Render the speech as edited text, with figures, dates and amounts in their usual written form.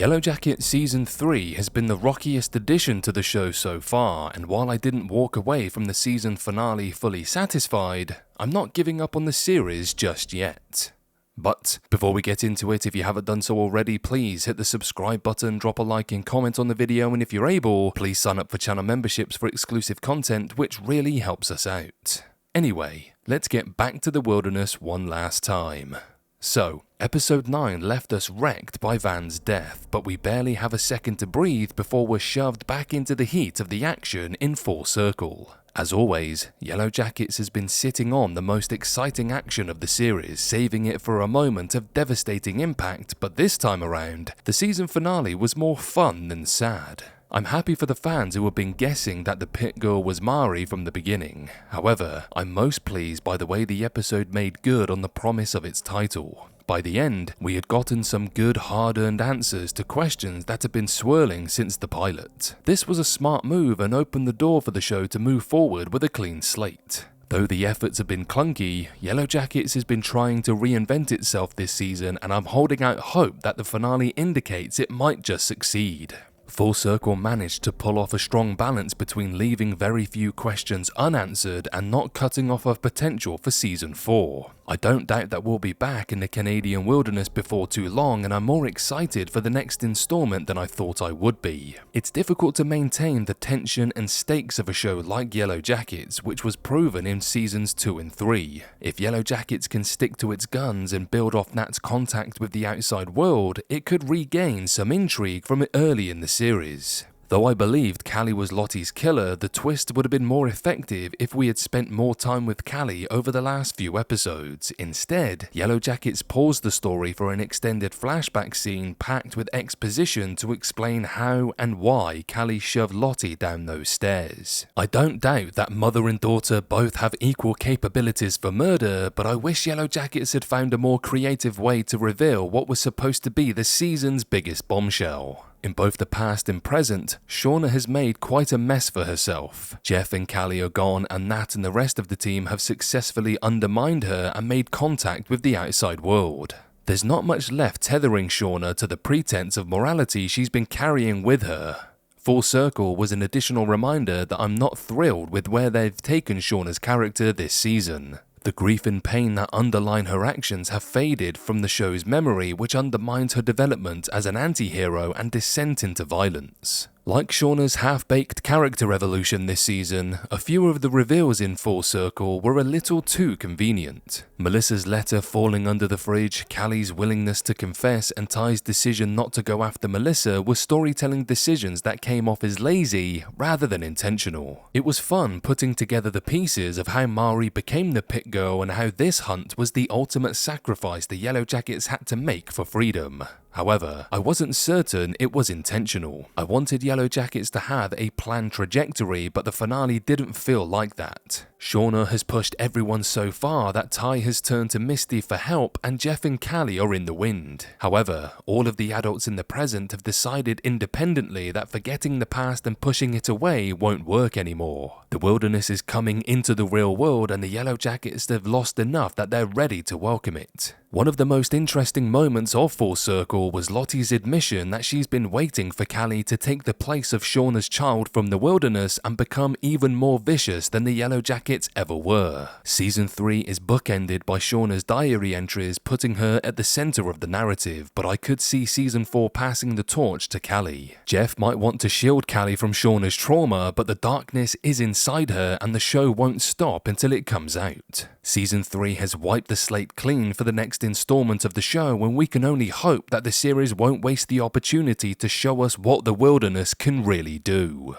Yellowjackets Season 3 has been the rockiest addition to the show so far, and while I didn't walk away from the season finale fully satisfied, I'm not giving up on the series just yet. But before we get into it, if you haven't done so already, please hit the subscribe button, drop a like and comment on the video, and if you're able, please sign up for channel memberships for exclusive content, which really helps us out. Anyway, let's get back to the wilderness one last time. So, episode 9 left us wrecked by Van's death, but we barely have a second to breathe before we're shoved back into the heat of the action in full circle. As always, Yellowjackets has been sitting on the most exciting action of the series, saving it for a moment of devastating impact, but this time around, the season finale was more fun than sad. I'm happy for the fans who have been guessing that the pit girl was Mari from the beginning. However, I'm most pleased by the way the episode made good on the promise of its title. By the end, we had gotten some good hard-earned answers to questions that had been swirling since the pilot. This was a smart move and opened the door for the show to move forward with a clean slate. Though the efforts have been clunky, Yellowjackets has been trying to reinvent itself this season, and I'm holding out hope that the finale indicates it might just succeed. Full Circle managed to pull off a strong balance between leaving very few questions unanswered and not cutting off of potential for Season 4. I don't doubt that we'll be back in the Canadian wilderness before too long, and I'm more excited for the next installment than I thought I would be. It's difficult to maintain the tension and stakes of a show like Yellowjackets, which was proven in Seasons 2 and 3. If Yellowjackets can stick to its guns and build off Nat's contact with the outside world, it could regain some intrigue from early in the series. Though I believed Callie was Lottie's killer, the twist would have been more effective if we had spent more time with Callie over the last few episodes. Instead, Yellowjackets paused the story for an extended flashback scene packed with exposition to explain how and why Callie shoved Lottie down those stairs. I don't doubt that mother and daughter both have equal capabilities for murder, but I wish Yellowjackets had found a more creative way to reveal what was supposed to be the season's biggest bombshell. In both the past and present, Shauna has made quite a mess for herself. Jeff and Callie are gone, and Nat and the rest of the team have successfully undermined her and made contact with the outside world. There's not much left tethering Shauna to the pretense of morality she's been carrying with her. Full Circle was an additional reminder that I'm not thrilled with where they've taken Shauna's character this season. The grief and pain that underline her actions have faded from the show's memory, which undermines her development as an anti-hero and descent into violence. Like Shauna's half-baked character evolution this season, a few of the reveals in Full Circle were a little too convenient. Melissa's letter falling under the fridge, Callie's willingness to confess, and Ty's decision not to go after Melissa were storytelling decisions that came off as lazy rather than intentional. It was fun putting together the pieces of how Mari became the pit girl and how this hunt was the ultimate sacrifice the Yellowjackets had to make for freedom. However, I wasn't certain it was intentional. I wanted Yellowjackets to have a planned trajectory, but the finale didn't feel like that. Shauna has pushed everyone so far that Ty has turned to Misty for help, and Jeff and Callie are in the wind. However, all of the adults in the present have decided independently that forgetting the past and pushing it away won't work anymore. The wilderness is coming into the real world, and the Yellowjackets have lost enough that they're ready to welcome it. One of the most interesting moments of Full Circle was Lottie's admission that she's been waiting for Callie to take the place of Shauna's child from the wilderness and become even more vicious than the Yellowjackets ever were. Season 3 is bookended by Shauna's diary entries, putting her at the center of the narrative, but I could see Season 4 passing the torch to Callie. Jeff might want to shield Callie from Shauna's trauma, but the darkness is inside her and the show won't stop until it comes out. Season 3 has wiped the slate clean for the next installment of the show, and we can only hope that the series won't waste the opportunity to show us what the wilderness can really do.